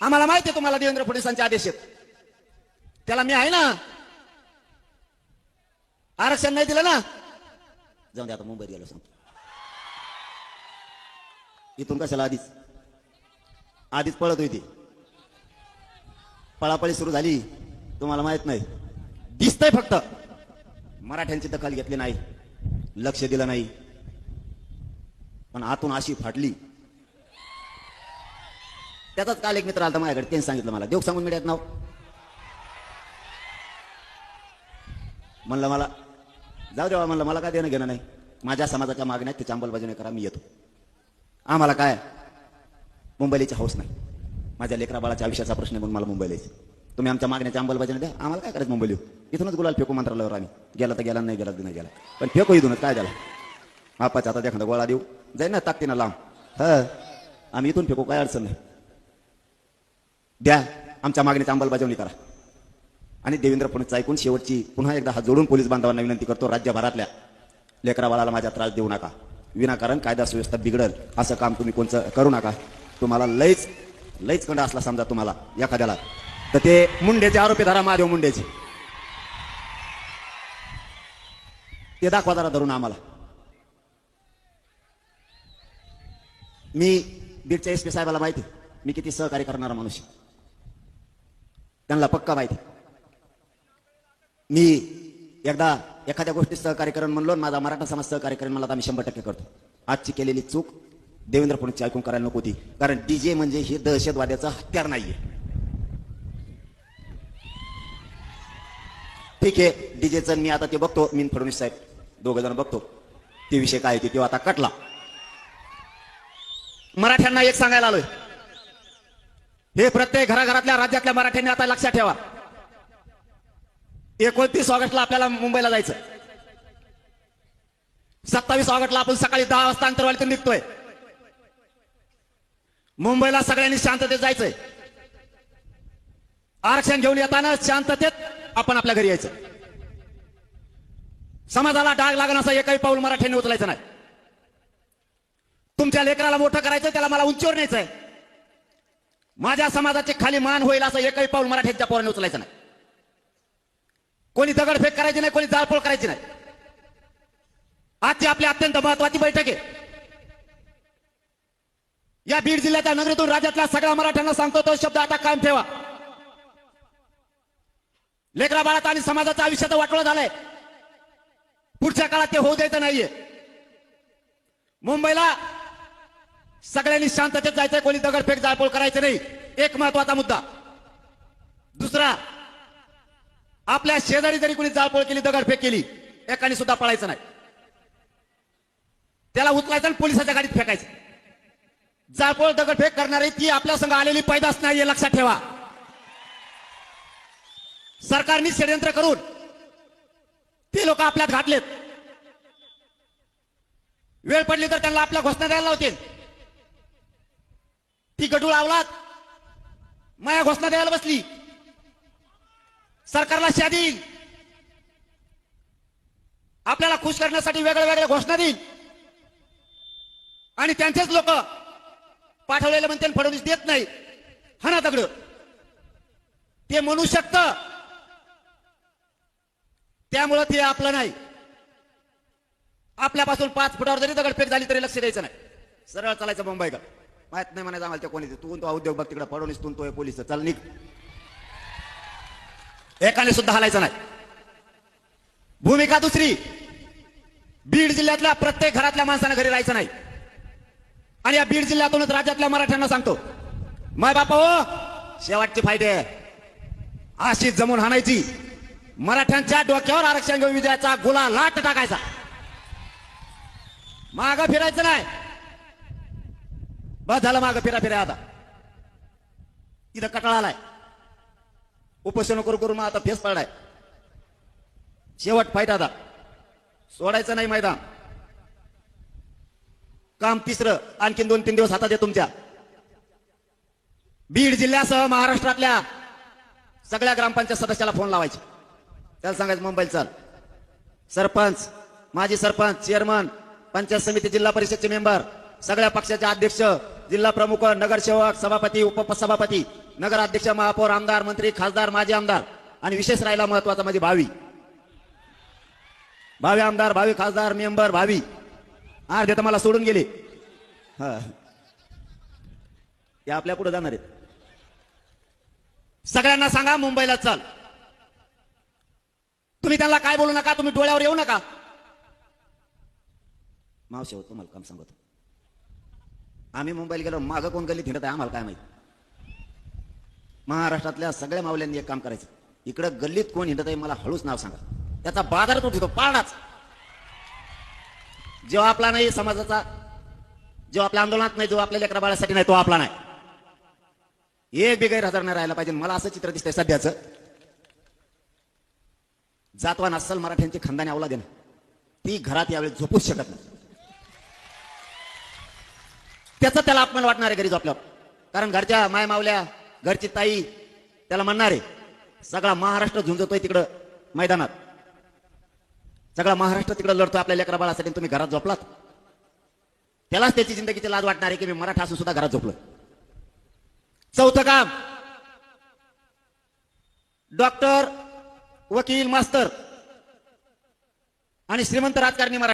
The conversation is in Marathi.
आम्हाला माहिती आहे तुम्हाला देवेंद्र फडणवीसांचे आदेश आहेत, त्याला मी आहे ना, आरक्षण नाही दिलं ना, जाऊन दे आता मुंबईत गेलो सांगतो. इथून कशाला आधीच पळत होती, पळापळी सुरू झाली. तुम्हाला माहित नाही, दिसतंय फक्त. मराठ्यांची दखल घेतली नाही, लक्ष दिलं नाही, पण आतून अशी फाटली. त्याचाच काल एक मित्र आला माझ्याकडे, त्यांनी सांगितलं मला, देऊ सांगून मीडियात नाव. म्हणलं मला जाऊ देवा, म्हणलं मला काय देणं घेणं नाही, माझ्या समाजाच्या मागण्यात त्याची अंमलबजावणी करा, मी येतो. आम्हाला काय मुंबईची हौस नाही, माझ्या लेकरा बाळाच्या आयुष्याचा प्रश्न म्हणून मला मुंबईला यायचं. तुम्ही आमच्या मागण्याची अंमलबजावणी द्या, आम्हाला काय करायचं मुंबईला येऊ. इथूनच गुलाल फेकू मंत्रालयावर आम्ही, गेला तर गेला, नाही गेला तर नाही गेला, पण फेकू इथूनच. काय झालं आपाच्या आता एखादा गोळा देऊ जाईल ना ताकदीनं लांब, आम्ही इथून फेकू, काय अडचण नाही. द्या, आमच्या मागणीची अंमलबजावणी करा. आणि देवेंद्र फडणवीस ऐकून शेवटची पुन्हा एकदा हात जोडून पोलीस बांधवांना विनंती करतो, राज्यभरातल्या लेकरा बाळाला माझ्या त्रास देऊ नका, विनाकारण कायदा सुव्यवस्था बिघडल असं काम तुम्ही कोणचं करू नका. तुम्हाला लईच कंड असला समजा तुम्हाला एखाद्याला, तर ते मुंडेचे आरोपी धरा, महादेव मुंडेचे, ते दाखवा जरा धरून आम्हाला. मी बीडच्या एसपी साहेबाला माहिती, मी किती सहकार्य करणारा माणूस, त्यांना पक्का माहिती. मी एकदा एखाद्या गोष्टीत सहकार्य करण म्हणलो, माझा मराठा समाज सहकार्य करेन मला, तर आम्ही 100% करतो. आजची केलेली चूक देवेंद्र फडणवीसची ऐकून करायला नको होती, कारण डीजे म्हणजे हे दहशतवाद्याचं हत्यार नाहीये. ठीक आहे, डीजेचं मी आता ते बघतो, मी फडणवीस साहेब दोघ जण बघतो ते विषय काय ते, तेव्हा आता कटला. मराठ्यांना एक सांगायला आलोय, हे प्रत्येक घराघरातल्या राज्यातल्या मराठ्यांनी आता लक्षात ठेवा. 29 ऑगस्टला आपल्याला मुंबईला जायचं, 27 ऑगस्टला आपण सकाळी 10 वाजता अंतरवालीतून निघतोय. मुंबईला सगळ्यांनी शांततेत जायचंय. आरक्षण घेऊन येताना शांततेत आपण आपल्या घरी यायचं. समाजाला डाग लागण असं एकही पाऊल मराठ्यांनी उचलायचं नाही. तुमच्या लेकराला मोठं करायचं, त्याला मला उंचीवर न्यायचंय, माझ्या समाजाची खाली मान होईल असं एकही पाऊल मराठ्यांच्या पोराने उचलायचं नाही. कोणी दगडफेक करायची नाही, कोणी जाळपोळ करायची नाही. आजची आपली अत्यंत महत्वाची बैठक आहे. या बीड जिल्ह्याच्या नगरीतून राज्यातल्या सगळ्या मराठ्यांना सांगतो, तो शब्द आता कायम ठेवा. लेकरा बाळात आणि समाजाचं आयुष्याचं वाटोळं झालंय, पुढच्या काळात ते होऊ द्यायचं नाहीये. मुंबईला सगळ्यांनी शांततेत जायचंय, कोणी दगडफेक जाळपोळ करायचं नाही, एक महत्वाचा मुद्दा. दुसरा, आपल्या शेजारी जरी कोणी जाळपोळ केली, दगडफेक केली, एकाने सुद्धा पळायचं नाही, त्याला उचलायचं आणि पोलिसाच्या गाडीत फेकायचं. जाळपोळ दगडफेक करणारी ती आपल्या संग आलेली पैदास नाहीये, लक्षात ठेवा. सरकारने षडयंत्र करून ते लोक आपल्यात घातलेत. वेळ पडली तर त्यांना आपल्या घोषणा द्यायला लावतील. ती गडूळ आवलात माया घोषणा द्यायला बसली, सरकारला शा देईल, आपल्याला खुश करण्यासाठी वेगळ्या वेगळ्या घोषणा देईल, आणि त्यांचेच लोक पाठवलेले म्हणते फडणवीस देत नाही, हा ना दगड. ते म्हणू शकतं, त्यामुळं ते आपलं नाही. आपल्यापासून 5 फुटावर जरी दगडफेक झाली तरी लक्ष द्यायचं नाही, सरळ चालायचं मुंबईकर. माहित नाही म्हणायचं आम्हाला ते कोणी, तू तो उद्योग बघ तिकडे, फडणवीस तू तो पोलीस, चल निघ. एकाने सुद्धा हलायचं नाही. भूमिका दुसरी, बीड जिल्ह्यातल्या प्रत्येक घरातल्या माणसानं घरी राहायचं नाही. आणि या बीड जिल्ह्यातूनच राज्यातल्या मराठ्यांना सांगतो, माय बापा हो, शेवटची फायदे अशी जमून हाणायची, मराठ्यांच्या डोक्यावर आरक्षण घेऊन विजयाचा गुला लाट टाकायचा, मागं फिरायचं नाही. बस झालं मागं फिरा. आता इथं कटाळा आलाय, उपोषण करून आता फेस पडलाय. शेवट फाईट, आता सोडायचं नाही मैदान. काम तिसरं, आणखीन 2-3 दिवस हातात आहे तुमच्या. बीड जिल्ह्यासह महाराष्ट्रातल्या सगळ्या ग्रामपंचायत सदस्याला फोन लावायचे, त्याला सांगायचं मुंबईला चल. सरपंच, माजी सरपंच, चेअरमन, पंचायत समिती, जिल्हा परिषदचे मेंबर, सगळ्या पक्षाचे अध्यक्ष, जिल्हा प्रमुख, नगरसेवक, सभापती, उपसभापती, नगराध्यक्ष, महापौर, आमदार, मंत्री, खासदार, माजी आमदार आणि विशेष राहिला महत्वाचा म्हणजे भावी आमदार, भावी खासदार, मेंबर, भावी अर्धे तर मला सोडून गेले. हा, ते आपल्या पुढे जाणार आहेत. सगळ्यांना सांगा मुंबईला चल. तुम्ही त्यांना काय बोलू नका, तुम्ही डोळ्यावर येऊ नका. मावशी होतो मला काम सांगतो. आम्ही मुंबईला गेलो, मागं कोण गल्लीत हिंडत आहे आम्हाला काय माहित. महाराष्ट्रातल्या सगळ्या मावल्यांनी एक काम करायचं, इकडं गल्लीत कोण हिंडत आहे मला हळूच नाव सांगा, त्याचा बाजार तो ठेवतो पाळणाच. जो आपला नाही समाजाचा, जो आपल्या आंदोलनात नाही, जो आपल्या लेकरा बाळासाठी नाही, तो आपला नाही. एक बी गैरहजर नाही राहायला पाहिजे. मला असं चित्र दिसतंय सध्याचं, जातवान अस्सल मराठ्यांची खानदानी अवलाद आहे ना, ती घरात यावेळी झोपूच शकत नाही. त्याचा त्याला अपमान वाटणार आहे घरी झोपल्यावर. कारण घरच्या माय मावल्या, घरची ताई त्याला म्हणणार आहे, सगळा महाराष्ट्र झुंजतोय तिकडं मैदानात, सगळा महाराष्ट्र तिकडं लढतोय आपल्या लेकरा बाळासाठी, तुम्ही घरात झोपलात. त्यालाच त्याची जिंदगीची लाज वाटणार आहे की मी मराठा असून सुद्धा घरात झोपलो. चौथं काम, डॉक्टर, वकील, मास्तर आणि श्रीमंत राजकारणी मराठी